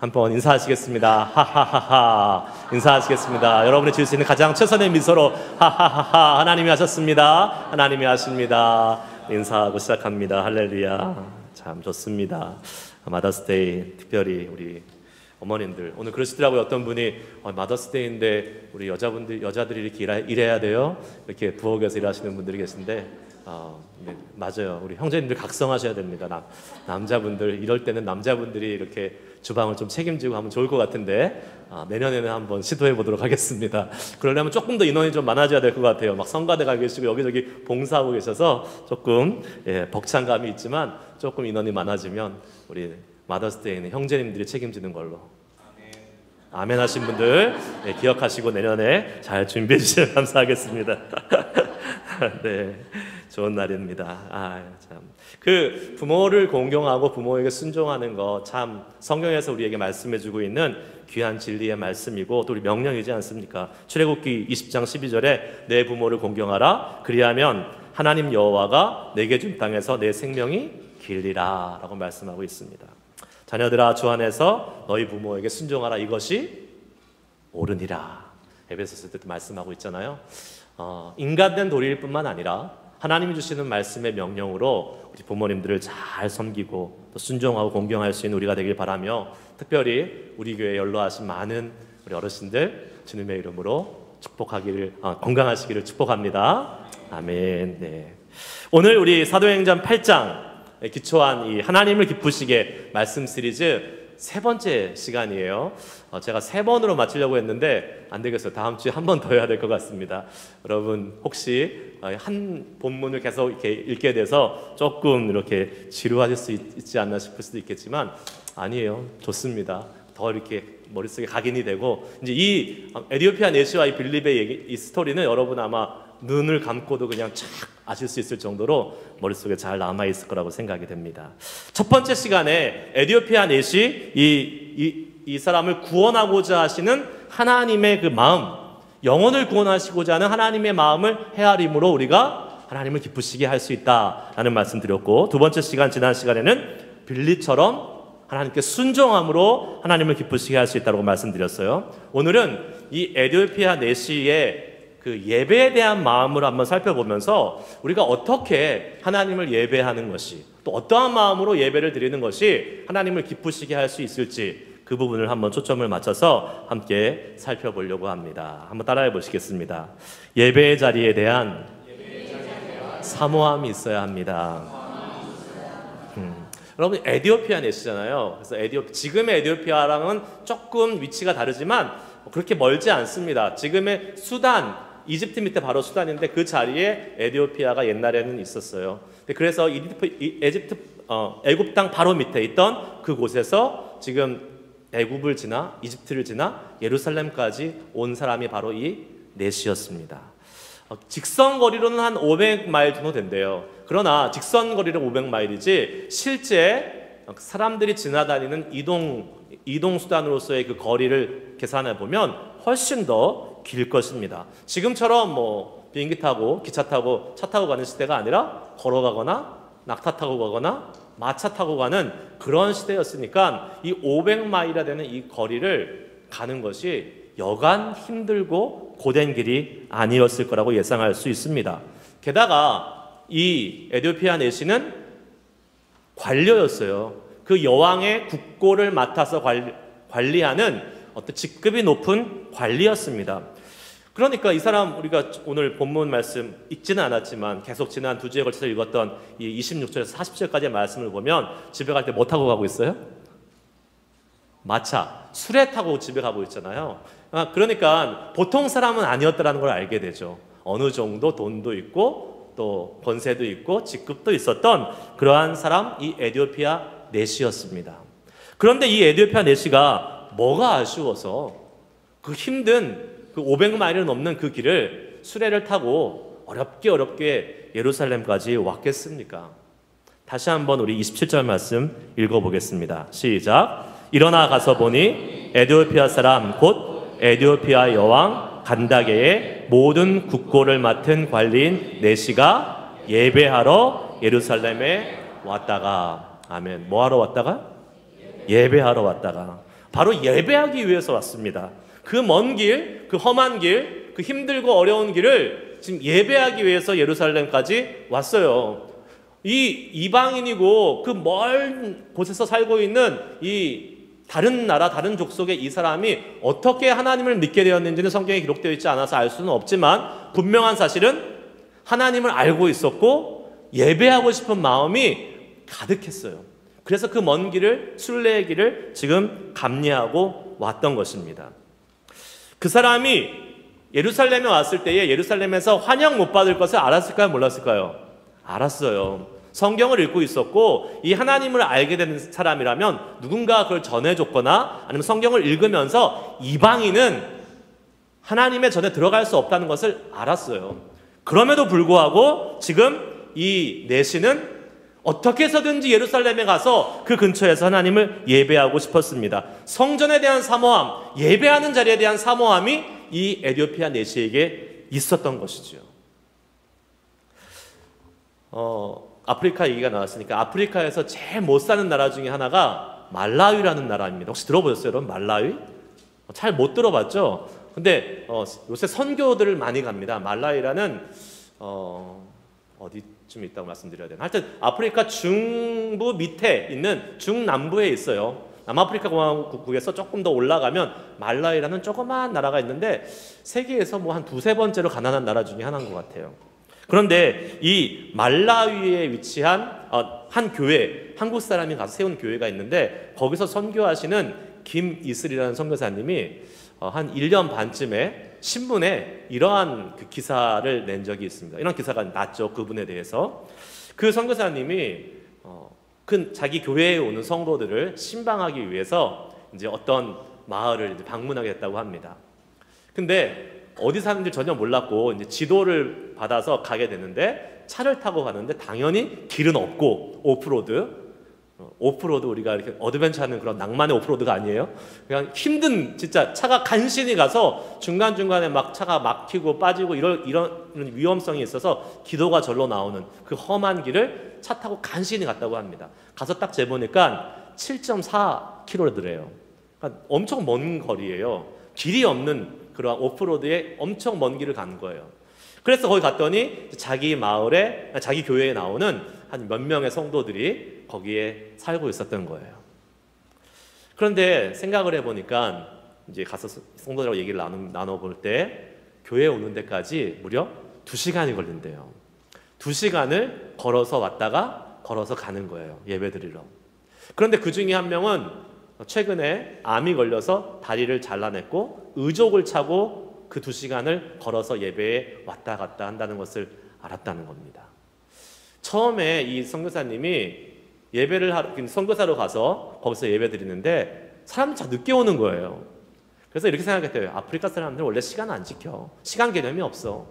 한번 인사하시겠습니다. 하하하하. 인사하시겠습니다. 여러분이 지을 수 있는 가장 최선의 미소로 하하하하. 하나님이 하셨습니다. 하나님이 하십니다. 인사하고 시작합니다. 할렐루야. 참 좋습니다. 마더스데이 특별히 우리 어머님들 오늘 그러시더라고요. 어떤 분이 마더스데이인데 우리 여자들이 이렇게 일해야 돼요. 이렇게 부엌에서 일하시는 분들이 계신데 네, 맞아요. 우리 형제님들 각성하셔야 됩니다. 남자분들 이럴 때는 남자분들이 이렇게 주방을 좀 책임지고 하면 좋을 것 같은데 내년에는 한번 시도해 보도록 하겠습니다. 그러려면 조금 더 인원이 좀 많아져야 될 것 같아요. 막 성가대가 계시고 여기저기 봉사하고 계셔서 조금 벅찬 감이 있지만 조금 인원이 많아지면 우리 마더스데이는 형제님들이 책임지는 걸로. 아멘 하신 분들 기억하시고 내년에 잘 준비해 주시면 감사하겠습니다. 네, 좋은 날입니다. 참. 그 부모를 공경하고 부모에게 순종하는 거 참 성경에서 우리에게 말씀해주고 있는 귀한 진리의 말씀이고 또 우리 명령이지 않습니까? 출애굽기 20장 12절에 내 부모를 공경하라. 그리하면 하나님 여호와가 내게 준 땅에서 내 생명이 길리라 라고 말씀하고 있습니다. 자녀들아 주 안에서 너희 부모에게 순종하라. 이것이 옳으니라. 에베소서 때도 말씀하고 있잖아요. 인간된 도리일 뿐만 아니라 하나님이 주시는 말씀의 명령으로 우리 부모님들을 잘 섬기고 또 순종하고 공경할 수 있는 우리가 되길 바라며 특별히 우리 교회에 연로하신 많은 우리 어르신들 주님의 이름으로 건강하시기를 축복합니다. 아멘. 네. 오늘 우리 사도행전 8장 기초한 이 하나님을 기쁘시게 말씀 시리즈 세 번째 시간이에요. 제가 3번으로 마치려고 했는데 안 되겠어요. 다음 주에 한 번 더 해야 될 것 같습니다. 여러분 혹시 한 본문을 계속 이렇게 읽게 돼서 조금 이렇게 지루하실 수 있지 않나 싶을 수도 있겠지만 아니에요. 좋습니다. 더 이렇게 머릿속에 각인이 되고 이제 이 에디오피아 내시와 이 빌립의 이 스토리는 여러분 아마 눈을 감고도 그냥 착 아실 수 있을 정도로 머릿속에 잘 남아있을 거라고 생각이 됩니다. 첫 번째 시간에 에디오피아 내시 이 사람을 구원하고자 하시는 하나님의 그 마음, 영혼을 구원하시고자 하는 하나님의 마음을 헤아림으로 우리가 하나님을 기쁘시게 할 수 있다라는 말씀 드렸고 두 번째 시간 지난 시간에는 빌립처럼 하나님께 순종함으로 하나님을 기쁘시게 할 수 있다고 말씀드렸어요. 오늘은 이 에디오피아 내시의 그 예배에 대한 마음을 한번 살펴보면서 우리가 어떻게 하나님을 예배하는 것이 또 어떠한 마음으로 예배를 드리는 것이 하나님을 기쁘시게 할 수 있을지 그 부분을 한번 초점을 맞춰서 함께 살펴보려고 합니다. 한번 따라해 보시겠습니다. 예배의 자리에 대한 사모함이 있어야 합니다. 여러분 에디오피아 내시잖아요. 그래서 지금의 에디오피아랑은 조금 위치가 다르지만 그렇게 멀지 않습니다. 지금의 수단 이집트 밑에 바로 수단인데 그 자리에 에디오피아가 옛날에는 있었어요. 그래서 애굽 땅 바로 밑에 있던 그곳에서 지금 애굽을 지나 이집트를 지나 예루살렘까지 온 사람이 바로 이 넷이었습니다. 직선 거리로는 한 500마일 정도 된대요. 그러나 직선 거리는 500마일이지 실제 사람들이 지나다니는 이동 수단으로서의 그 거리를 계산해 보면 훨씬 더 길 것입니다. 지금처럼 뭐 비행기 타고 기차 타고 차 타고 가는 시대가 아니라 걸어가거나 낙타 타고 가거나 마차 타고 가는 그런 시대였으니까 이 500마일이나 되는 이 거리를 가는 것이 여간 힘들고 고된 길이 아니었을 거라고 예상할 수 있습니다. 게다가 이 에디오피아 내시는 관료였어요. 그 여왕의 국고를 맡아서 관리하는 어떤 직급이 높은 관리였습니다. 그러니까 이 사람 우리가 오늘 본문 말씀 읽지는 않았지만 계속 지난 2주에 걸쳐서 읽었던 이 26절에서 40절까지의 말씀을 보면 집에 갈 때 뭐 타고 가고 있어요? 마차, 수레 타고 집에 가고 있잖아요. 그러니까 보통 사람은 아니었다는 걸 알게 되죠. 어느 정도 돈도 있고 또 권세도 있고 직급도 있었던 그러한 사람 이 에디오피아 내시였습니다. 그런데 이 에디오피아 내시가 뭐가 아쉬워서 그 힘든 그 500마일을 넘는 그 길을 수레를 타고 어렵게 예루살렘까지 왔겠습니까? 다시 한번 우리 27절 말씀 읽어보겠습니다. 시작. 일어나 가서 보니 에디오피아 사람 곧 에디오피아 여왕 간다게의 모든 국고를 맡은 관리인 내시가 예배하러 예루살렘에 왔다가 아멘. 뭐하러 왔다가? 예배하러 왔다가 바로 예배하기 위해서 왔습니다. 그 먼 길, 그 험한 길, 그 힘들고 어려운 길을 지금 예배하기 위해서 예루살렘까지 왔어요. 이 이방인이고 그 먼 곳에서 살고 있는 이 다른 나라, 다른 족속의 이 사람이 어떻게 하나님을 믿게 되었는지는 성경에 기록되어 있지 않아서 알 수는 없지만 분명한 사실은 하나님을 알고 있었고 예배하고 싶은 마음이 가득했어요. 그래서 그 먼 길을, 순례의 길을 지금 감리하고 왔던 것입니다. 그 사람이 예루살렘에 왔을 때에 예루살렘에서 환영 못 받을 것을 알았을까요? 몰랐을까요? 알았어요. 성경을 읽고 있었고 이 하나님을 알게 된 사람이라면 누군가 그걸 전해줬거나 아니면 성경을 읽으면서 이방인은 하나님의 전에 들어갈 수 없다는 것을 알았어요. 그럼에도 불구하고 지금 이 내시는 어떻게 해서든지 예루살렘에 가서 그 근처에서 하나님을 예배하고 싶었습니다. 성전에 대한 사모함, 예배하는 자리에 대한 사모함이 이 에티오피아 내시에게 있었던 것이죠. 아프리카 얘기가 나왔으니까 아프리카에서 제일 못 사는 나라 중에 하나가 말라위라는 나라입니다. 혹시 들어보셨어요, 여러분? 말라위? 잘 못 들어봤죠? 근데 요새 선교들을 많이 갑니다. 말라위라는 어디쯤 있다고 말씀드려야 되나? 하여튼 아프리카 중부 밑에 있는 중남부에 있어요. 남아프리카 공화국에서 조금 더 올라가면 말라위라는 조그마한 나라가 있는데 세계에서 뭐 한 두세 번째로 가난한 나라 중에 하나인 것 같아요. 그런데 이 말라위에 위치한 한 교회, 한국 사람이 가서 세운 교회가 있는데 거기서 선교하시는 김이슬이라는 선교사님이 한 1년 반쯤에 신문에 이러한 그 기사를 낸 적이 있습니다. 이런 기사가 났죠. 그분에 대해서. 그 선교사님이 자기 교회에 오는 성도들을 신방하기 위해서 이제 어떤 마을을 이제 방문하게 됐다고 합니다. 근데 어디 사는지 전혀 몰랐고 이제 지도를 받아서 가게 되는데 차를 타고 가는데 당연히 길은 없고 오프로드 우리가 이렇게 어드벤처 하는 그런 낭만의 오프로드가 아니에요. 그냥 힘든 진짜 차가 간신히 가서 중간중간에 막 차가 막히고 빠지고 이런 위험성이 있어서 기도가 절로 나오는 그 험한 길을 차 타고 간신히 갔다고 합니다. 가서 딱 재보니까 7.4km더래요. 그러니까 엄청 먼 거리예요. 길이 없는 그런 오프로드에 엄청 먼 길을 간 거예요. 그래서 거기 갔더니 자기 마을에, 자기 교회에 나오는 한 몇 명의 성도들이 거기에 살고 있었던 거예요. 그런데 생각을 해보니까 이제 가서 성도들하고 얘기를 나눠볼 때 교회에 오는 데까지 무려 2시간이 걸린대요. 2시간을 걸어서 왔다가 걸어서 가는 거예요. 예배드리러. 그런데 그 중에 한 명은 최근에 암이 걸려서 다리를 잘라냈고 의족을 차고 그 2시간을 걸어서 예배에 왔다 갔다 한다는 것을 알았다는 겁니다. 처음에 이 선교사님이 선교사로 가서 거기서 예배 드리는데 사람들이 다 늦게 오는 거예요. 그래서 이렇게 생각했대요. 아프리카 사람들은 원래 시간 안 지켜. 시간 개념이 없어.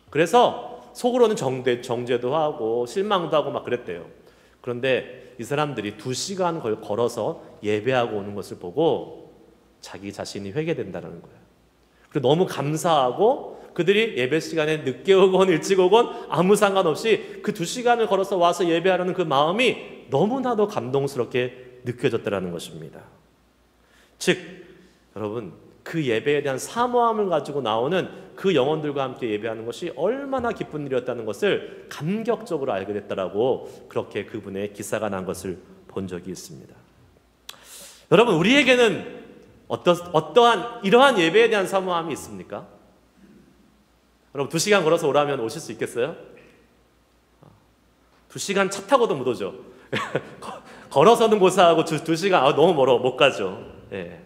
그래서 속으로는 정죄도 하고 실망도 하고 막 그랬대요. 그런데 이 사람들이 2시간 걸어서 예배하고 오는 것을 보고 자기 자신이 회개된다는 거예요. 그리고 너무 감사하고 그들이 예배 시간에 늦게 오건 일찍 오건 아무 상관없이 그 2시간을 걸어서 와서 예배하려는 그 마음이 너무나도 감동스럽게 느껴졌다는 것입니다. 즉 여러분 그 예배에 대한 사모함을 가지고 나오는 그 영혼들과 함께 예배하는 것이 얼마나 기쁜 일이었다는 것을 감격적으로 알게 됐다라고 그렇게 그분의 기사가 난 것을 본 적이 있습니다. 여러분 우리에게는 어떠한 이러한 예배에 대한 사모함이 있습니까? 여러분 2시간 걸어서 오라면 오실 수 있겠어요? 2시간 차 타고도 못 오죠. 걸어서는 고사하고 2시간 너무 멀어 못 가죠. 예.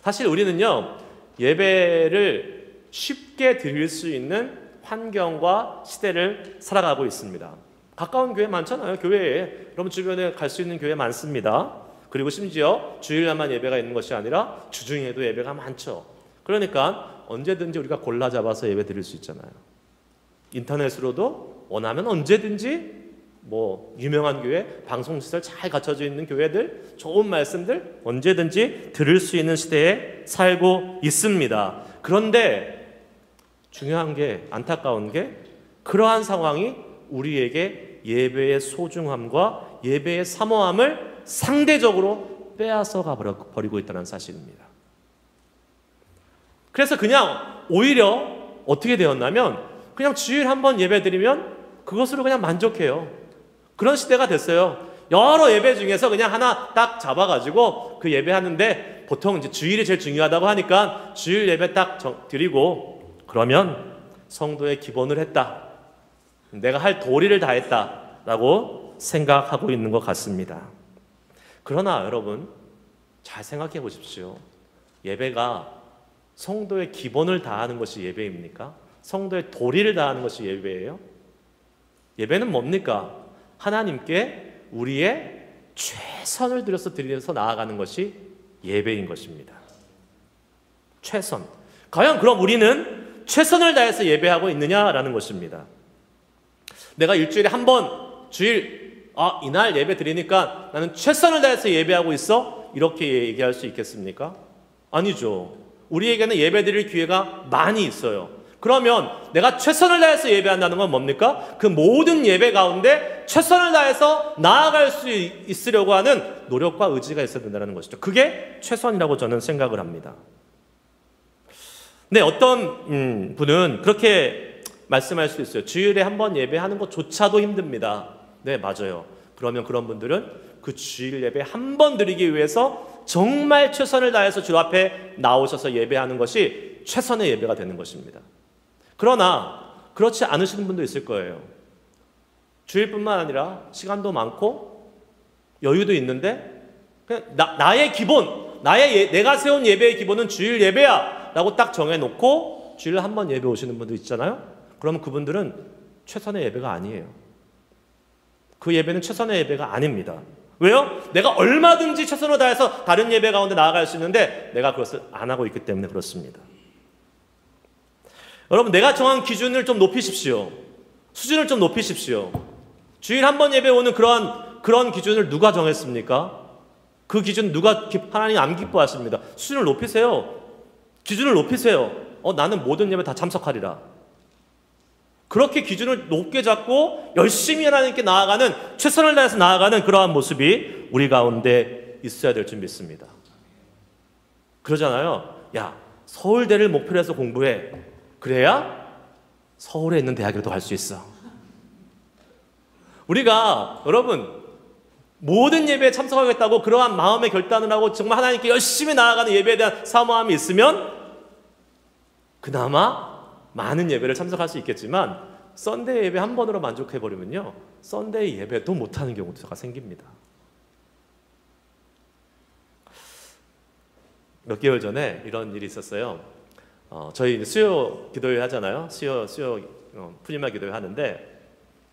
사실 우리는요 예배를 쉽게 드릴 수 있는 환경과 시대를 살아가고 있습니다. 가까운 교회 많잖아요. 교회에 여러분 주변에 갈 수 있는 교회 많습니다. 그리고 심지어 주일날만 예배가 있는 것이 아니라 주중에도 예배가 많죠. 그러니까 언제든지 우리가 골라 잡아서 예배 드릴 수 있잖아요. 인터넷으로도 원하면 언제든지 뭐 유명한 교회, 방송시설 잘 갖춰져 있는 교회들, 좋은 말씀들 언제든지 들을 수 있는 시대에 살고 있습니다. 그런데 중요한 게 안타까운 게 그러한 상황이 우리에게 예배의 소중함과 예배의 사모함을 상대적으로 빼앗아 버리고 있다는 사실입니다. 그래서 그냥 오히려 어떻게 되었냐면 그냥 주일 한 번 예배 드리면 그것으로 그냥 만족해요. 그런 시대가 됐어요. 여러 예배 중에서 그냥 하나 딱 잡아가지고 그 예배하는데 보통 이제 주일이 제일 중요하다고 하니까 주일 예배 딱 드리고 그러면 성도의 기본을 했다. 내가 할 도리를 다했다라고 생각하고 있는 것 같습니다. 그러나 여러분 잘 생각해 보십시오. 예배가 성도의 기본을 다하는 것이 예배입니까? 성도의 도리를 다하는 것이 예배예요? 예배는 뭡니까? 하나님께 우리의 최선을 들여서 드리면서 나아가는 것이 예배인 것입니다. 최선. 과연 그럼 우리는 최선을 다해서 예배하고 있느냐라는 것입니다. 내가 일주일에 한 번 주일 이날 예배 드리니까 나는 최선을 다해서 예배하고 있어? 이렇게 얘기할 수 있겠습니까? 아니죠. 우리에게는 예배 드릴 기회가 많이 있어요. 그러면 내가 최선을 다해서 예배한다는 건 뭡니까? 그 모든 예배 가운데 최선을 다해서 나아갈 수 있으려고 하는 노력과 의지가 있어야 된다는 것이죠. 그게 최선이라고 저는 생각을 합니다. 네, 어떤 분은 그렇게 말씀할 수 있어요. 주일에 한 번 예배하는 것조차도 힘듭니다. 네, 맞아요. 그러면 그런 분들은 그 주일 예배 한 번 드리기 위해서 정말 최선을 다해서 주 앞에 나오셔서 예배하는 것이 최선의 예배가 되는 것입니다. 그러나 그렇지 않으시는 분도 있을 거예요. 주일뿐만 아니라 시간도 많고 여유도 있는데 그냥 나의 기본, 내가 세운 예배의 기본은 주일 예배야 라고 딱 정해놓고 주일 한 번 예배 오시는 분도 있잖아요. 그러면 그분들은 최선의 예배가 아니에요. 그 예배는 최선의 예배가 아닙니다. 왜요? 내가 얼마든지 최선을 다해서 다른 예배 가운데 나아갈 수 있는데 내가 그것을 안 하고 있기 때문에 그렇습니다. 여러분, 내가 정한 기준을 좀 높이십시오. 수준을 좀 높이십시오. 주일 한 번 예배 오는 그런 기준을 누가 정했습니까? 그 기준 하나님 안 기뻐하십니다. 수준을 높이세요. 기준을 높이세요. 나는 모든 예배 다 참석하리라. 그렇게 기준을 높게 잡고 열심히 하나님께 나아가는, 최선을 다해서 나아가는 그러한 모습이 우리 가운데 있어야 될 줄 믿습니다. 그러잖아요. 야, 서울대를 목표로 해서 공부해. 그래야 서울에 있는 대학이라도 갈 수 있어. 우리가 여러분 모든 예배에 참석하겠다고 그러한 마음의 결단을 하고 정말 하나님께 열심히 나아가는 예배에 대한 사모함이 있으면 그나마 많은 예배를 참석할 수 있겠지만 썬데이 예배 한 번으로 만족해버리면요 썬데이 예배도 못하는 경우가 생깁니다. 몇 개월 전에 이런 일이 있었어요. 저희 수요 기도회 하잖아요. 수요 푸짐한 기도회 하는데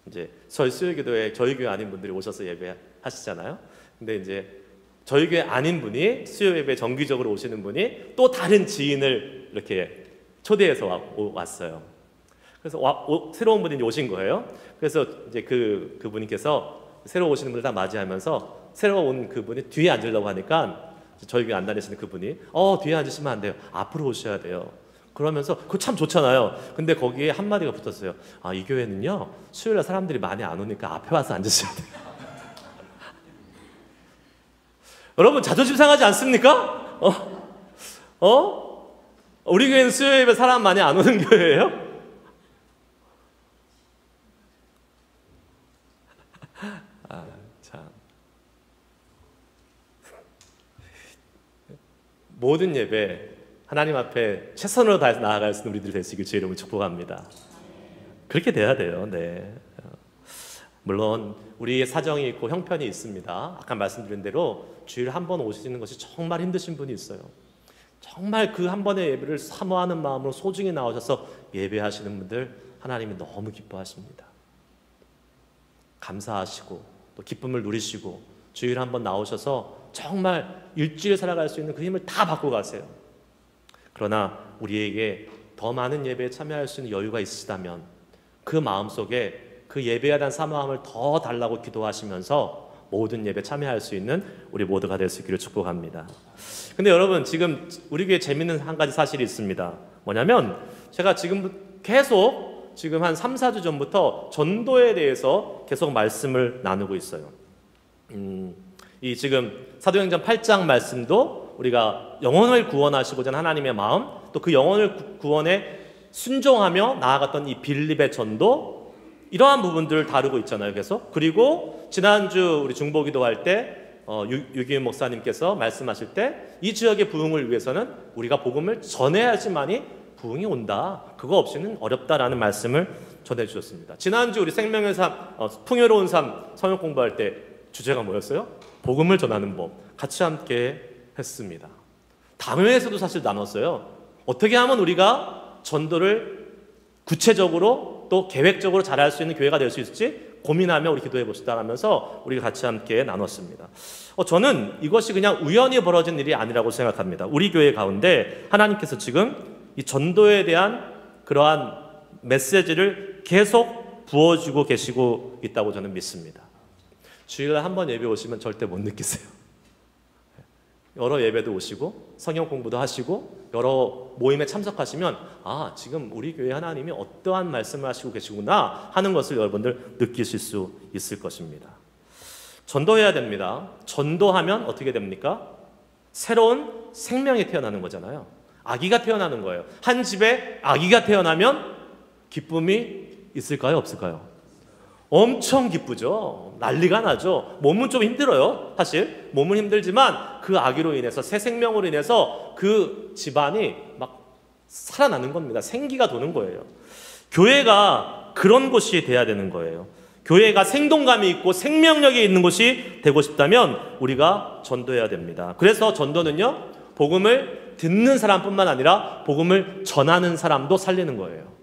이제 저희 수요 기도회 저희 교회 아닌 분들이 오셔서 예배하시잖아요. 근데 이제 저희 교회 아닌 분이 수요 예배 정기적으로 오시는 분이 또 다른 지인을 이렇게 초대해서 왔어요. 그래서 새로운 분이 오신 거예요. 그래서 이제 그분께서 새로 오시는 분을 다 맞이하면서 새로 온 그분이 뒤에 앉으려고 하니까 저희 교회 안 다니시는 그분이 뒤에 앉으시면 안 돼요. 앞으로 오셔야 돼요. 그러면서 그거 참 좋잖아요. 근데 거기에 한마디가 붙었어요. 이 교회는요 수요일날 사람들이 많이 안 오니까 앞에 와서 앉으셔야 돼요. 여러분 자존심 상하지 않습니까? 우리 교회는 수요 예배 사람 많이 안 오는 교회예요? 참. 모든 예배 하나님 앞에 최선으로 다해서 나아갈 수 있는 우리들이 될 수 있길 주의 이름으로 축복합니다. 그렇게 돼야 돼요. 네. 물론 우리의 사정이 있고 형편이 있습니다. 아까 말씀드린 대로 주일 한 번 오시는 것이 정말 힘드신 분이 있어요. 정말 그 한 번의 예배를 사모하는 마음으로 소중히 나오셔서 예배하시는 분들 하나님이 너무 기뻐하십니다. 감사하시고 또 기쁨을 누리시고 주일 한 번 나오셔서 정말 일주일 살아갈 수 있는 그 힘을 다 받고 가세요. 그러나 우리에게 더 많은 예배에 참여할 수 있는 여유가 있으시다면 그 마음속에 그 예배에 대한 사모함을 더 달라고 기도하시면서 모든 예배 참여할 수 있는 우리 모두가 될 수 있기를 축복합니다. 근데 여러분 지금 우리 교회에 재밌는 한 가지 사실이 있습니다. 뭐냐면 제가 지금 계속 지금 한 3, 4주 전부터 전도에 대해서 계속 말씀을 나누고 있어요. 이 지금 사도행전 8장 말씀도 우리가 영혼을 구원하시고자 하는 하나님의 마음, 또 그 영혼을 구원에 순종하며 나아갔던 이 빌립의 전도, 이러한 부분들을 다루고 있잖아요. 계속. 그리고 지난주 우리 중보기도 할 때 유기윤 목사님께서 말씀하실 때 이 지역의 부흥을 위해서는 우리가 복음을 전해야지만이 부흥이 온다. 그거 없이는 어렵다라는 말씀을 전해주셨습니다. 지난주 우리 생명의 삶, 풍요로운 삶 성역 공부할 때 주제가 뭐였어요? 복음을 전하는 법. 같이 함께 했습니다. 당회에서도 사실 나눴어요. 어떻게 하면 우리가 전도를 구체적으로 또 계획적으로 잘할 수 있는 교회가 될 수 있을지 고민하며 우리 기도해 봅시다 하면서 우리가 같이 함께 나눴습니다. 저는 이것이 그냥 우연히 벌어진 일이 아니라고 생각합니다. 우리 교회 가운데 하나님께서 지금 이 전도에 대한 그러한 메시지를 계속 부어주고 계시고 있다고 저는 믿습니다. 주일날 한 번 예배 오시면 절대 못 느끼세요. 여러 예배도 오시고 성경 공부도 하시고 여러 모임에 참석하시면 지금 우리 교회 하나님이 어떠한 말씀을 하시고 계시구나 하는 것을 여러분들 느끼실 수 있을 것입니다. 전도해야 됩니다. 전도하면 어떻게 됩니까? 새로운 생명이 태어나는 거잖아요. 아기가 태어나는 거예요. 한 집에 아기가 태어나면 기쁨이 있을까요? 없을까요? 엄청 기쁘죠. 난리가 나죠. 몸은 좀 힘들어요. 사실 몸은 힘들지만 그 아기로 인해서, 새 생명으로 인해서 그 집안이 막 살아나는 겁니다. 생기가 도는 거예요. 교회가 그런 곳이 돼야 되는 거예요. 교회가 생동감이 있고 생명력이 있는 곳이 되고 싶다면 우리가 전도해야 됩니다. 그래서 전도는요, 복음을 듣는 사람뿐만 아니라 복음을 전하는 사람도 살리는 거예요.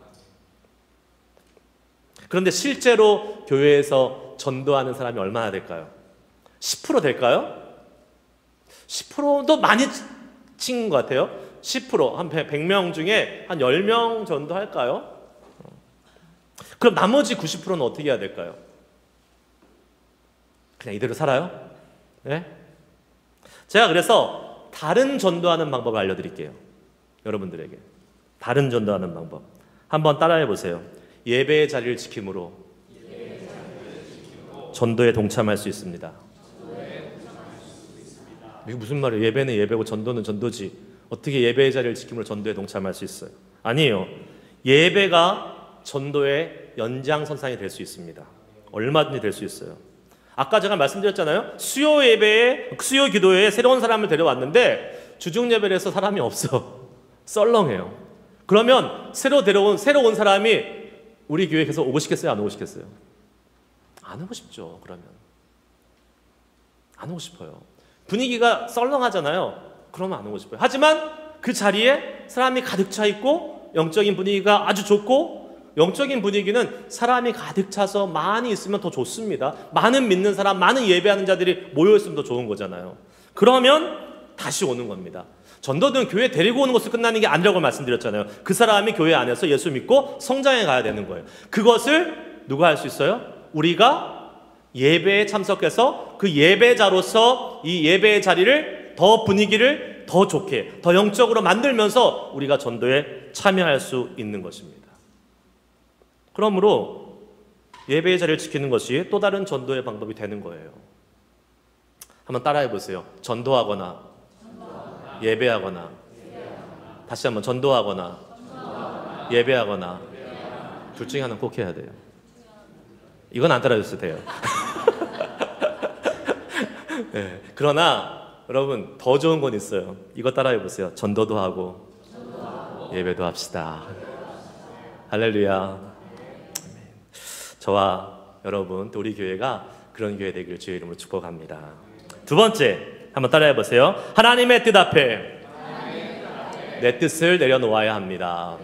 그런데 실제로 교회에서 전도하는 사람이 얼마나 될까요? 10% 될까요? 10%도 많이 친 것 같아요. 10%, 한 100명 중에 한 10명 전도할까요? 그럼 나머지 90%는 어떻게 해야 될까요? 그냥 이대로 살아요? 네? 제가 그래서 다른 전도하는 방법을 알려드릴게요. 여러분들에게. 다른 전도하는 방법. 한번 따라해 보세요. 예배의 자리를 지킴으로 전도에 동참할 수 있습니다. 이게 무슨 말이에요? 예배는 예배고 전도는 전도지. 어떻게 예배의 자리를 지킴으로 전도에 동참할 수 있어요? 아니에요. 예배가 전도의 연장선상이 될 수 있습니다. 얼마든지 될 수 있어요. 아까 제가 말씀드렸잖아요. 수요 예배에, 수요 기도회에 새로운 사람을 데려왔는데 주중 예배를 해서 사람이 없어. 썰렁해요. 그러면 새로 온 사람이 우리 교회에 계속 오고 싶겠어요? 안 오고 싶겠어요? 안 오고 싶죠. 그러면 안 오고 싶어요. 분위기가 썰렁하잖아요. 그러면 안 오고 싶어요. 하지만 그 자리에 사람이 가득 차 있고 영적인 분위기가 아주 좋고, 영적인 분위기는 사람이 가득 차서 많이 있으면 더 좋습니다. 많은 믿는 사람, 많은 예배하는 자들이 모여 있으면 더 좋은 거잖아요. 그러면 다시 오는 겁니다. 전도는 교회 데리고 오는 것으로 끝나는 게 아니라고 말씀드렸잖아요. 그 사람이 교회 안에서 예수 믿고 성장해 가야 되는 거예요. 그것을 누가 할 수 있어요? 우리가 예배에 참석해서 그 예배자로서 이 예배의 자리를 더 분위기를 더 좋게, 더 영적으로 만들면서 우리가 전도에 참여할 수 있는 것입니다. 그러므로 예배의 자리를 지키는 것이 또 다른 전도의 방법이 되는 거예요. 한번 따라해 보세요. 전도하거나 예배하거나. 다시 한번 전도하거나 예배하거나. 둘 중에 하나는 꼭 해야 돼요. 이건 안 따라해도 돼요. 네. 그러나 여러분 더 좋은 건 있어요. 이거 따라해 보세요. 전도도 하고 예배도 합시다. 할렐루야. 저와 여러분, 또 우리 교회가 그런 교회 되기를 주의 이름으로 축복합니다. 두 번째, 한번 따라해 보세요. 하나님의 뜻 앞에 내 뜻을 내려놓아야 합니다.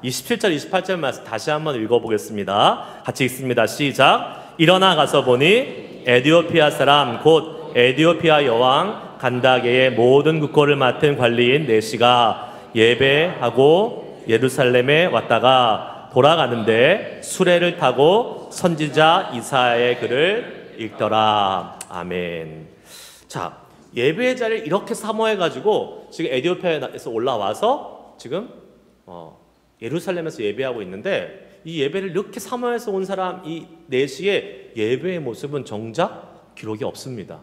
27절, 28절 말씀 다시 한번 읽어보겠습니다. 같이 읽습니다. 시작. 일어나 가서 보니 에디오피아 사람 곧 에디오피아 여왕 간다게의 모든 국고를 맡은 관리인 네시가 예배하고 예루살렘에 왔다가 돌아가는데 수레를 타고 선지자 이사야의 글을 읽더라. 아멘. 자, 예배의 자리를 이렇게 사모해가지고 지금 에디오피아에서 올라와서 지금 예루살렘에서 예배하고 있는데, 이 예배를 이렇게 사모해서 온 사람 이 네시의 예배의 모습은 정작 기록이 없습니다.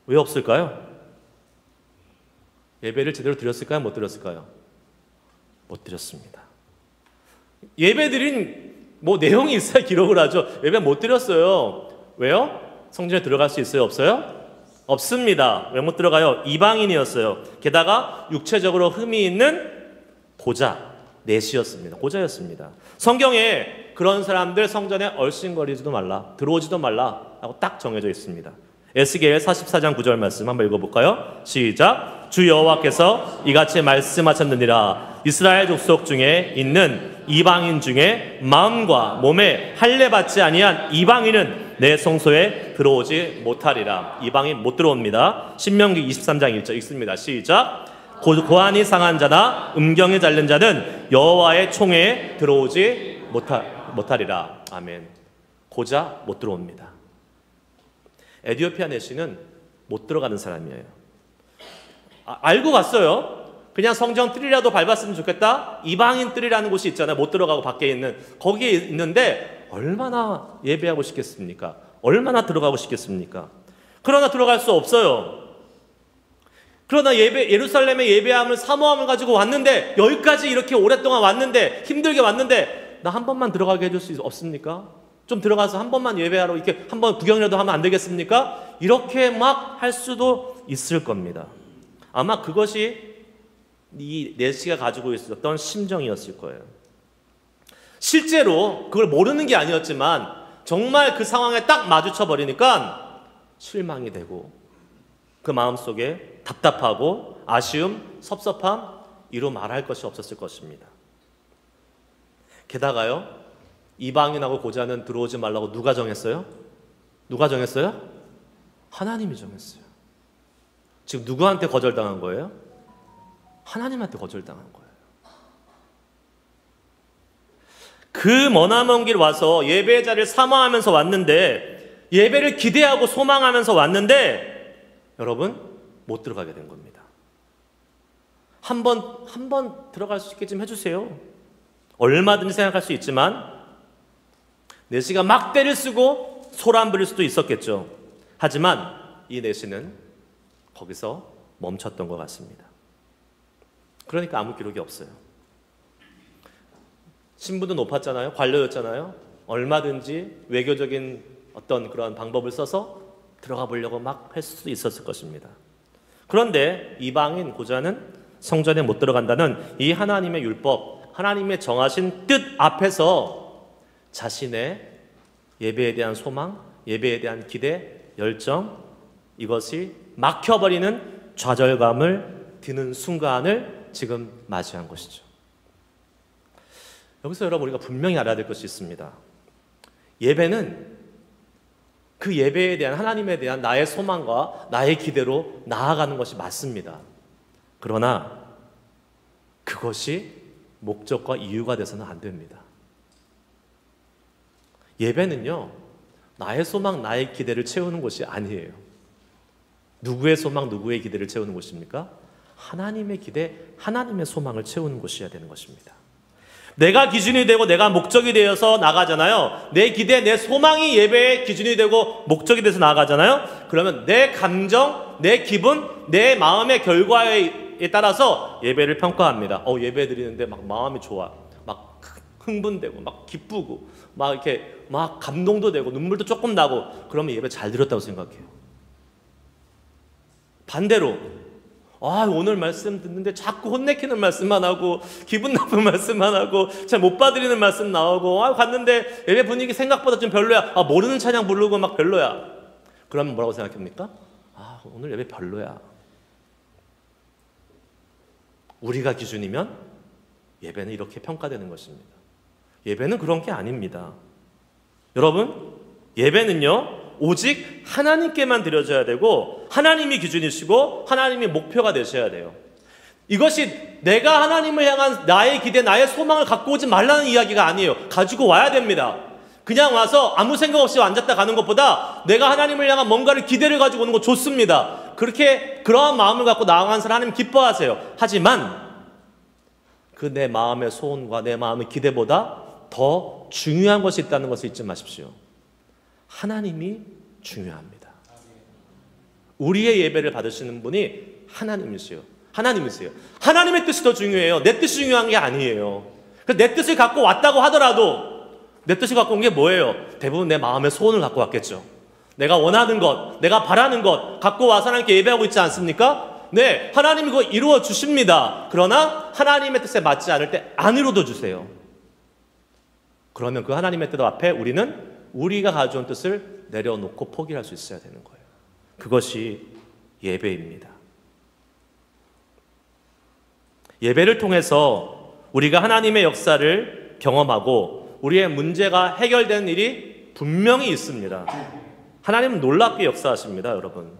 왜 없을까요? 예배를 제대로 드렸을까요? 못 드렸을까요? 못 드렸습니다. 예배 드린 내용이 있어야 기록을 하죠. 예배 못 드렸어요. 왜요? 성전에 들어갈 수 있어요? 없어요? 없습니다. 왜 못 들어가요? 이방인이었어요. 게다가 육체적으로 흠이 있는 고자, 넷이었습니다. 고자였습니다. 성경에 그런 사람들 성전에 얼씬거리지도 말라, 들어오지도 말라 라고 딱 정해져 있습니다. 에스겔 44장 9절 말씀 한번 읽어볼까요? 시작. 주 여호와께서 이같이 말씀하셨느니라. 이스라엘 족속 중에 있는 이방인 중에 마음과 몸에 할례 받지 아니한 이방인은 내 성소에 들어오지 못하리라. 이방인 못 들어옵니다. 신명기 23장 1절 읽습니다. 시작. 고환이 상한 자나 음경이 잘린 자는 여호와의 총회에 들어오지 못하리라. 아멘. 고자 못 들어옵니다. 에디오피아 내시는 못 들어가는 사람이에요. 알고 갔어요. 그냥 성전 뜰이라도 밟았으면 좋겠다. 이방인 뜰이라는 곳이 있잖아요. 못 들어가고 밖에 있는, 거기에 있는데 얼마나 예배하고 싶겠습니까? 얼마나 들어가고 싶겠습니까? 그러나 들어갈 수 없어요. 그러나 예루살렘의 예배함을 사모함을 가지고 왔는데, 여기까지 이렇게 오랫동안 왔는데, 힘들게 왔는데, 나 한 번만 들어가게 해줄 수 없습니까? 좀 들어가서 한 번만 예배하러 이렇게 한 번 구경이라도 하면 안 되겠습니까? 이렇게 막 할 수도 있을 겁니다. 아마 그것이 이 내시가 가지고 있었던 심정이었을 거예요. 실제로 그걸 모르는 게 아니었지만 정말 그 상황에 딱 마주쳐 버리니까 실망이 되고 그 마음속에 답답하고 아쉬움, 섭섭함, 이루 말할 것이 없었을 것입니다. 게다가요, 이방인하고 고자는 들어오지 말라고 누가 정했어요? 누가 정했어요? 하나님이 정했어요. 지금 누구한테 거절당한 거예요? 하나님한테 거절당한 거예요. 그 머나먼 길 와서 예배의 자리를 사모하면서 왔는데, 예배를 기대하고 소망하면서 왔는데, 여러분 못 들어가게 된 겁니다. 한 번 들어갈 수 있게 좀 해주세요. 얼마든지 생각할 수 있지만 내시가 막 때를 쓰고 소란 부릴 수도 있었겠죠. 하지만 이 내시는 거기서 멈췄던 것 같습니다. 그러니까 아무 기록이 없어요. 신분도 높았잖아요. 관료였잖아요. 얼마든지 외교적인 어떤 그런 방법을 써서 들어가 보려고 막 할 수도 있었을 것입니다. 그런데 이방인 고자는 성전에 못 들어간다는 이 하나님의 율법, 하나님의 정하신 뜻 앞에서 자신의 예배에 대한 소망, 예배에 대한 기대, 열정, 이것이 막혀버리는 좌절감을 드는 순간을 지금 맞이한 것이죠. 여기서 여러분 우리가 분명히 알아야 될 것이 있습니다. 예배는 그 예배에 대한, 하나님에 대한 나의 소망과 나의 기대로 나아가는 것이 맞습니다. 그러나 그것이 목적과 이유가 돼서는 안 됩니다. 예배는요, 나의 소망, 나의 기대를 채우는 곳이 아니에요. 누구의 소망, 누구의 기대를 채우는 곳입니까? 하나님의 기대, 하나님의 소망을 채우는 곳이어야 되는 것입니다. 내가 기준이 되고 내가 목적이 되어서 나가잖아요. 내 기대, 내 소망이 예배의 기준이 되고 목적이 돼서 나가잖아요. 그러면 내 감정, 내 기분, 내 마음의 결과에 따라서 예배를 평가합니다. 예배 드리는데 막 마음이 좋아, 막 흥분되고 막 기쁘고 막 이렇게 막 감동도 되고 눈물도 조금 나고, 그러면 예배 잘 드렸다고 생각해요. 반대로 오늘 말씀 듣는데 자꾸 혼내키는 말씀만 하고 기분 나쁜 말씀만 하고 잘 못 받아들이는 말씀 나오고, 갔는데 예배 분위기 생각보다 좀 별로야, 모르는 찬양 부르고 막 별로야. 그러면 뭐라고 생각합니까? 오늘 예배 별로야. 우리가 기준이면 예배는 이렇게 평가되는 것입니다. 예배는 그런 게 아닙니다. 여러분, 예배는요 오직 하나님께만 드려져야 되고, 하나님이 기준이시고 하나님이 목표가 되셔야 돼요. 이것이 내가 하나님을 향한 나의 기대, 나의 소망을 갖고 오지 말라는 이야기가 아니에요. 가지고 와야 됩니다. 그냥 와서 아무 생각 없이 앉았다 가는 것보다 내가 하나님을 향한 뭔가를 기대를 가지고 오는 거 좋습니다. 그러한 마음을 갖고 나아가는 사람 하나님 기뻐하세요. 하지만 그 내 마음의 소원과 내 마음의 기대보다 더 중요한 것이 있다는 것을 잊지 마십시오. 하나님이 중요합니다. 우리의 예배를 받으시는 분이 하나님이세요. 하나님이세요. 하나님의 뜻이 더 중요해요. 내 뜻이 중요한 게 아니에요. 내 뜻을 갖고 왔다고 하더라도 내 뜻을 갖고 온 게 뭐예요? 대부분 내 마음의 소원을 갖고 왔겠죠. 내가 원하는 것, 내가 바라는 것 갖고 와서 하나님께 예배하고 있지 않습니까? 네, 하나님이 그거 이루어 주십니다. 그러나 하나님의 뜻에 맞지 않을 때 안 이루어 주세요. 그러면 그 하나님의 뜻 앞에 우리는 우리가 가져온 뜻을 내려놓고 포기할 수 있어야 되는 거예요. 그것이 예배입니다. 예배를 통해서 우리가 하나님의 역사를 경험하고 우리의 문제가 해결되는 일이 분명히 있습니다. 하나님은 놀랍게 역사하십니다, 여러분.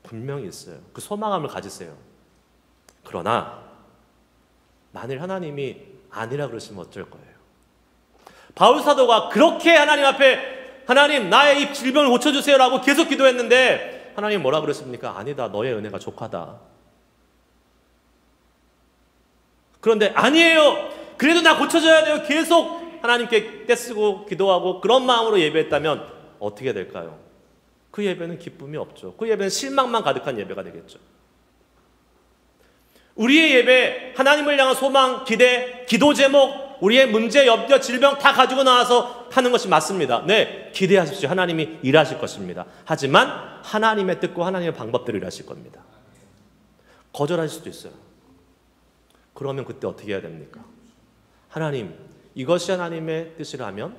분명히 있어요. 그 소망함을 가지세요. 그러나 만일 하나님이 아니라 그러시면 어쩔 거예요? 바울 사도가 그렇게 하나님 앞에 하나님 나의 이 질병을 고쳐주세요 라고 계속 기도했는데 하나님 뭐라 그러십니까? 아니다, 너의 은혜가 족하다. 그런데 아니에요, 그래도 나 고쳐줘야 돼요. 계속 하나님께 떼쓰고 기도하고 그런 마음으로 예배했다면 어떻게 될까요? 그 예배는 기쁨이 없죠. 그 예배는 실망만 가득한 예배가 되겠죠. 우리의 예배, 하나님을 향한 소망, 기대, 기도 제목, 우리의 문제, 염려, 질병 다 가지고 나와서 하는 것이 맞습니다. 네, 기대하십시오. 하나님이 일하실 것입니다. 하지만 하나님의 뜻과 하나님의 방법대로 일하실 겁니다. 거절하실 수도 있어요. 그러면 그때 어떻게 해야 됩니까? 하나님, 이것이 하나님의 뜻이라면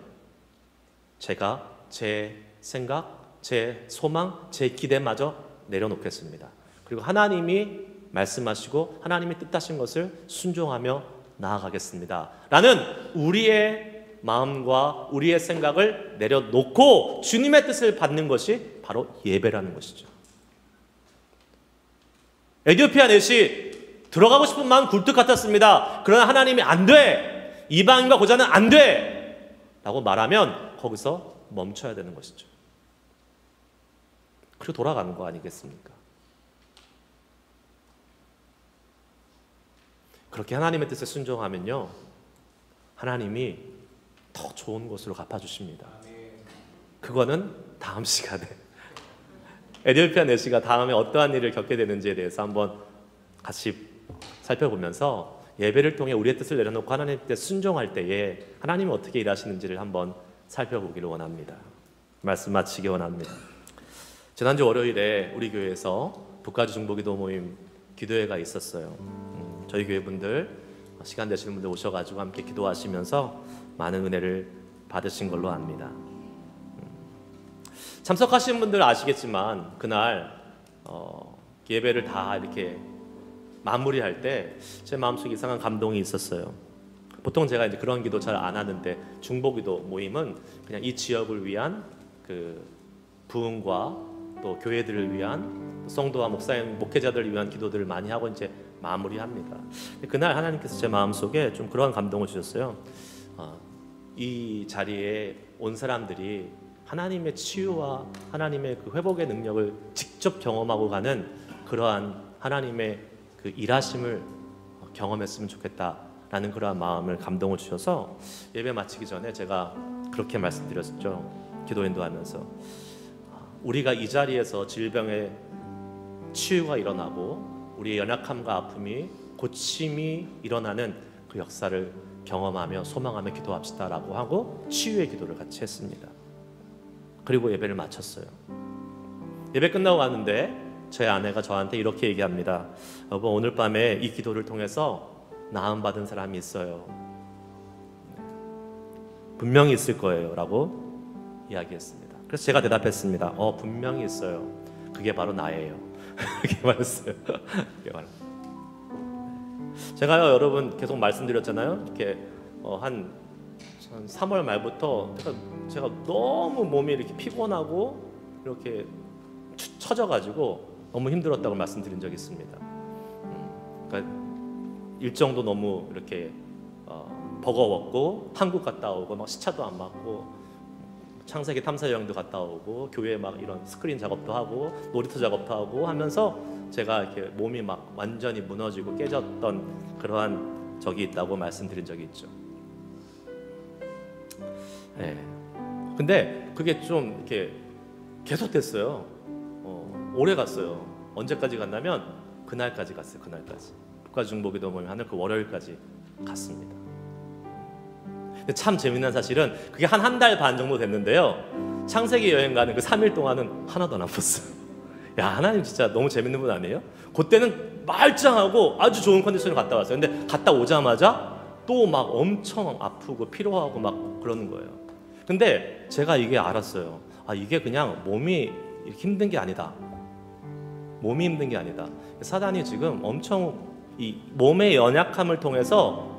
제가 제 생각, 제 소망, 제 기대마저 내려놓겠습니다. 그리고 하나님이 말씀하시고 하나님이 뜻하신 것을 순종하며 나아가겠습니다. 라는 우리의 마음과 우리의 생각을 내려놓고 주님의 뜻을 받는 것이 바로 예배라는 것이죠. 에디오피아 넷이 들어가고 싶은 마음 굴뚝 같았습니다. 그러나 하나님이 안 돼, 이방인과 고자는 안 돼 라고 말하면 거기서 멈춰야 되는 것이죠. 그리고 돌아가는 거 아니겠습니까? 그렇게 하나님의 뜻에 순종하면요, 하나님이 더 좋은 것으로 갚아주십니다. 그거는 다음 시간에 에디오피아 넷이가 다음에 어떠한 일을 겪게 되는지에 대해서 한번 같이 살펴보면서 예배를 통해 우리의 뜻을 내려놓고 하나님의 뜻에 순종할 때에 하나님이 어떻게 일하시는지를 한번 살펴보기를 원합니다. 말씀 마치기 원합니다. 지난주 월요일에 우리 교회에서 북가주 중보기도 모임 기도회가 있었어요. 저희 교회 분들, 시간 되시는 분들 오셔가지고 함께 기도하시면서 많은 은혜를 받으신 걸로 압니다. 참석하신 분들 아시겠지만 그날 예배를 다 이렇게 마무리할 때 제 마음속에 이상한 감동이 있었어요. 보통 제가 이제 그런 기도 잘 안 하는데 중보기도 모임은 그냥 이 지역을 위한 그 부흥과 또 교회들을 위한 성도와 목사님, 목회자들을 위한 기도들을 많이 하고 이제 마무리합니다. 그날 하나님께서 제 마음속에 좀 그러한 감동을 주셨어요. 이 자리에 온 사람들이 하나님의 치유와 하나님의 그 회복의 능력을 직접 경험하고 가는 그러한 하나님의 그 일하심을 경험했으면 좋겠다라는 그러한 마음을 감동을 주셔서 예배 마치기 전에 제가 그렇게 말씀드렸죠. 기도 인도하면서 우리가 이 자리에서 질병의 치유가 일어나고 우리의 연약함과 아픔이 고침이 일어나는 그 역사를 경험하며 소망하며 기도합시다라고 하고 치유의 기도를 같이 했습니다. 그리고 예배를 마쳤어요. 예배 끝나고 갔는데 제 아내가 저한테 이렇게 얘기합니다. 여보, 오늘 밤에 이 기도를 통해서 나음 받은 사람이 있어요. 분명히 있을 거예요 라고 이야기했습니다. 그래서 제가 대답했습니다. 분명히 있어요. 그게 바로 나예요. 이렇게 말했어요. 제가요, 여러분 계속 말씀드렸잖아요. 이렇게 한 3월 말부터 제가 너무 몸이 이렇게 피곤하고 이렇게 처져가지고 너무 힘들었다고 말씀드린 적이 있습니다. 그러니까 일정도 너무 이렇게 버거웠고 한국 갔다 오고 막 시차도 안 맞고 창세기 탐사 여행도 갔다 오고 교회 막 이런 스크린 작업도 하고 놀이터 작업도 하고 하면서 제가 이렇게 몸이 막 완전히 무너지고 깨졌던 그러한 적이 있다고 말씀드린 적이 있죠. 예. 근데 그게 좀 이렇게 계속됐어요. 오래 갔어요. 언제까지 갔냐면 그날까지 갔어요. 그날까지. 국가중보기도 모임 하는 그 월요일까지 갔습니다. 근데 참 재미난 사실은 그게 한 달 반 정도 됐는데요. 창세기 여행 가는 그 3일 동안은 하나도 안 아팠어요. 야, 하나님 진짜 너무 재밌는 분 아니에요? 그때는 말짱하고 아주 좋은 컨디션으로 갔다 왔어요. 근데 갔다 오자마자 또 막 엄청 아프고 피로하고 막 그러는 거예요. 근데 제가 이게 알았어요. 아, 이게 그냥 몸이 힘든 게 아니다. 몸이 힘든 게 아니다. 사단이 지금 엄청 이 몸의 연약함을 통해서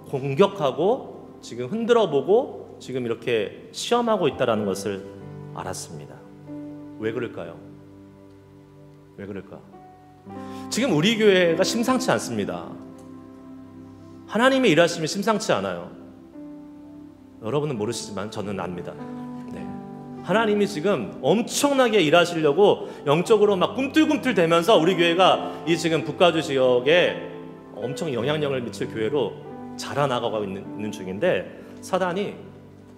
공격하고 지금 흔들어보고 지금 이렇게 시험하고 있다는 것을 알았습니다. 왜 그럴까요? 왜 그럴까? 지금 우리 교회가 심상치 않습니다. 하나님의 일하심이 심상치 않아요. 여러분은 모르시지만 저는 압니다. 네. 하나님이 지금 엄청나게 일하시려고 영적으로 막 꿈틀꿈틀 대면서 우리 교회가 이 지금 북가주 지역에 엄청 영향력을 미칠 교회로 자라나가고 있는 중인데 사단이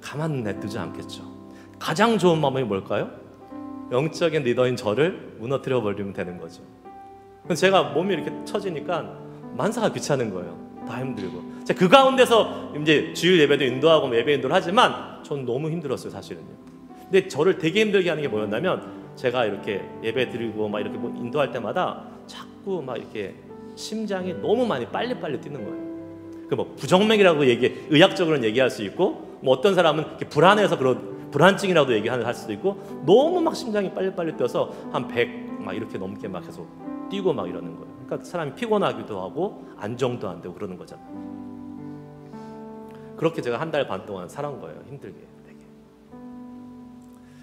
가만 내두지 않겠죠. 가장 좋은 방법이 뭘까요? 영적인 리더인 저를 무너뜨려 버리면 되는 거죠. 제가 몸이 이렇게 처지니까 만사가 귀찮은 거예요. 다 힘들고. 그 가운데서 이제 주일 예배도 인도하고 예배 인도를 하지만 전 너무 힘들었어요, 사실은요. 근데 저를 되게 힘들게 하는 게 뭐였냐면 제가 이렇게 예배 드리고 막 이렇게 뭐 인도할 때마다 자꾸 막 이렇게 심장이 너무 많이 빨리빨리 뛰는 거예요. 그 뭐 부정맥이라고 의학적으로는 얘기할 수 있고 뭐 어떤 사람은 이렇게 불안해서 그런 불안증이라도 얘기할 수도 있고 너무 막 심장이 빨리빨리 뛰어서 한 100 막 이렇게 넘게 막 계속 뛰고 막 이러는 거예요. 그러니까 사람이 피곤하기도 하고 안정도 안 되고 그러는 거잖아요. 그렇게 제가 한 달 반 동안 살아온 거예요. 힘들게 되게.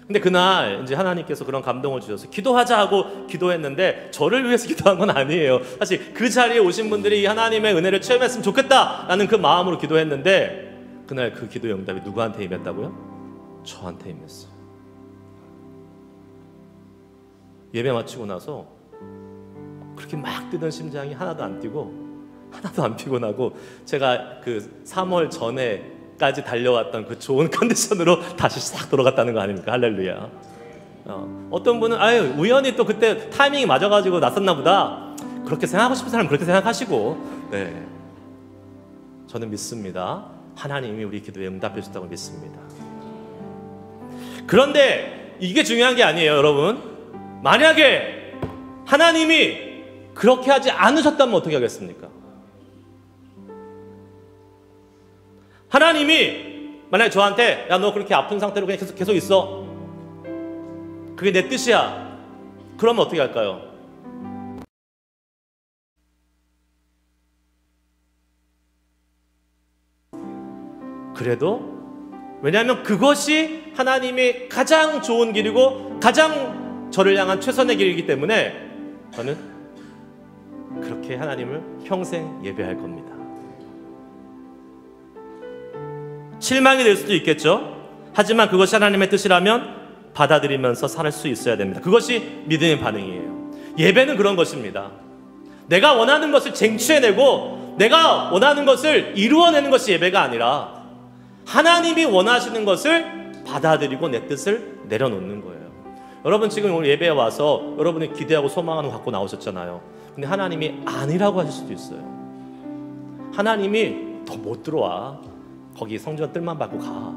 근데 그날 이제 하나님께서 그런 감동을 주셔서 기도하자 하고 기도했는데 저를 위해서 기도한 건 아니에요. 사실 그 자리에 오신 분들이 하나님의 은혜를 체험했으면 좋겠다라는 그 마음으로 기도했는데 그날 그 기도의 응답이 누구한테 임했다고요? 저한테 임했어요. 예배 마치고 나서 그렇게 막 뛰던 심장이 하나도 안 뛰고 하나도 안 피곤하고 제가 그 3월 전에까지 달려왔던 그 좋은 컨디션으로 다시 싹 돌아갔다는 거 아닙니까? 할렐루야. 어떤 분은 아유 우연히 또 그때 타이밍이 맞아가지고 났었나 보다 그렇게 생각하고 싶은 사람은 그렇게 생각하시고 네. 저는 믿습니다. 하나님이 우리 기도에 응답해 주셨다고 믿습니다. 그런데 이게 중요한 게 아니에요, 여러분. 만약에 하나님이 그렇게 하지 않으셨다면 어떻게 하겠습니까? 하나님이 만약에 저한테 야, 너 그렇게 아픈 상태로 그냥 계속 있어. 그게 내 뜻이야. 그러면 어떻게 할까요? 그래도 왜냐하면 그것이 하나님이 가장 좋은 길이고 가장 저를 향한 최선의 길이기 때문에 저는 그렇게 하나님을 평생 예배할 겁니다. 실망이 될 수도 있겠죠. 하지만 그것이 하나님의 뜻이라면 받아들이면서 살 수 있어야 됩니다. 그것이 믿음의 반응이에요. 예배는 그런 것입니다. 내가 원하는 것을 쟁취해내고 내가 원하는 것을 이루어내는 것이 예배가 아니라 하나님이 원하시는 것을 받아들이고 내 뜻을 내려놓는 거예요. 여러분 지금 오늘 예배에 와서 여러분이 기대하고 소망하는 거 갖고 나오셨잖아요. 근데 하나님이 아니라고 하실 수도 있어요. 하나님이 더 못 들어와. 거기 성전 뜰만 밟고 가.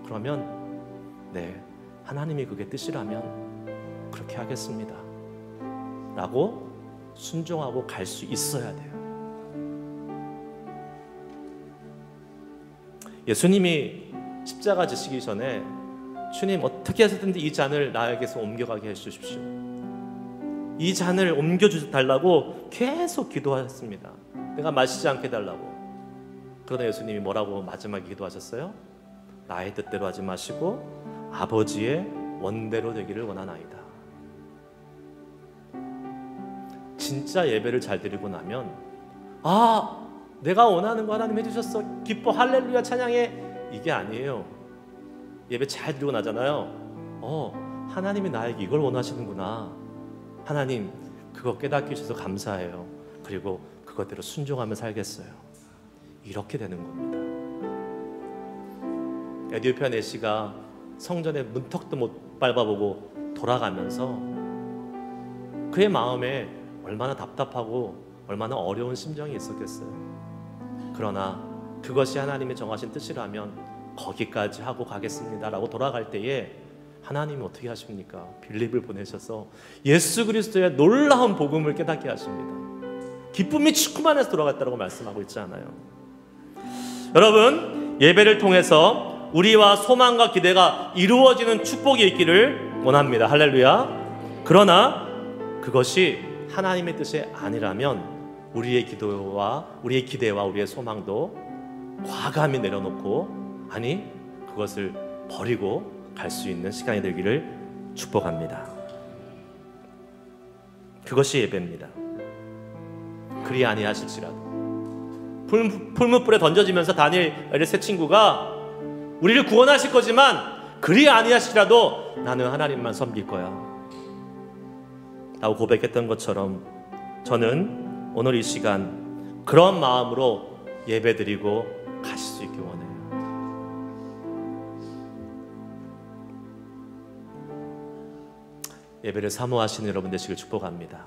그러면 네, 하나님이 그게 뜻이라면 그렇게 하겠습니다 라고 순종하고 갈 수 있어야 돼요. 예수님이 십자가 지시기 전에 주님 어떻게 해서든지 이 잔을 나에게서 옮겨가게 해주십시오. 이 잔을 옮겨달라고 계속 기도하셨습니다. 내가 마시지 않게 해달라고. 그러나 예수님이 뭐라고 마지막에 기도하셨어요? 나의 뜻대로 하지 마시고 아버지의 원대로 되기를 원하나이다. 진짜 예배를 잘 드리고 나면 아, 내가 원하는 거 하나님 해주셨어. 기뻐 할렐루야 찬양해. 이게 아니에요. 예배 잘 드리고 나잖아요. 하나님이 나에게 이걸 원하시는구나. 하나님 그거 깨닫게 해주셔서 감사해요. 그리고 그것대로 순종하며 살겠어요. 이렇게 되는 겁니다. 에디오피아 내시가 성전에 문턱도 못 밟아보고 돌아가면서 그의 마음에 얼마나 답답하고 얼마나 어려운 심정이 있었겠어요. 그러나 그것이 하나님의 정하신 뜻이라면 거기까지 하고 가겠습니다라고 돌아갈 때에 하나님이 어떻게 하십니까? 빌립을 보내셔서 예수 그리스도의 놀라운 복음을 깨닫게 하십니다. 기쁨이 충만해서 돌아갔다고 말씀하고 있지 않아요? 여러분, 예배를 통해서 우리와 소망과 기대가 이루어지는 축복이 있기를 원합니다. 할렐루야. 그러나 그것이 하나님의 뜻이 아니라면 우리의 기도와 우리의 기대와 우리의 소망도 과감히 내려놓고, 아니 그것을 버리고 갈 수 있는 시간이 되기를 축복합니다. 그것이 예배입니다. 그리 아니하실지라도. 풀무불에 던져지면서 다니엘의 세 친구가 우리를 구원하실 거지만 그리 아니하시더라도 나는 하나님만 섬길 거야 라고 고백했던 것처럼 저는 오늘 이 시간 그런 마음으로 예배드리고 가실 수 있길 원해요. 예배를 사모하시는 여러분 되시길 축복합니다.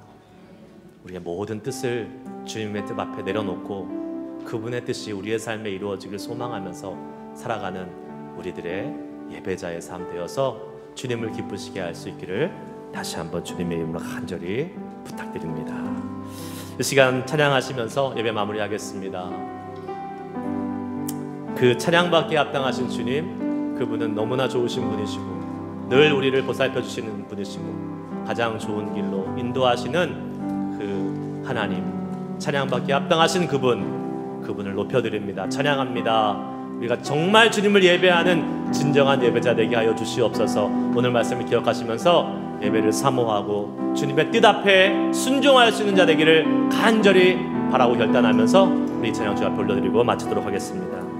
우리의 모든 뜻을 주님의 뜻 앞에 내려놓고 그분의 뜻이 우리의 삶에 이루어지길 소망하면서 살아가는 우리들의 예배자의 삶 되어서 주님을 기쁘시게 할 수 있기를 다시 한번 주님의 이름으로 간절히 부탁드립니다. 이 시간 찬양하시면서 예배 마무리하겠습니다. 그 찬양받기에 합당하신 주님, 그분은 너무나 좋으신 분이시고 늘 우리를 보살펴 주시는 분이시고 가장 좋은 길로 인도하시는 그 하나님, 찬양받기에 합당하신 그분을 높여드립니다. 찬양합니다. 우리가 정말 주님을 예배하는 진정한 예배자 되게 하여 주시옵소서. 오늘 말씀을 기억하시면서 예배를 사모하고 주님의 뜻 앞에 순종할 수 있는 자 되기를 간절히 바라고 결단하면서 우리 찬양 주 앞에 올려드리고 마치도록 하겠습니다.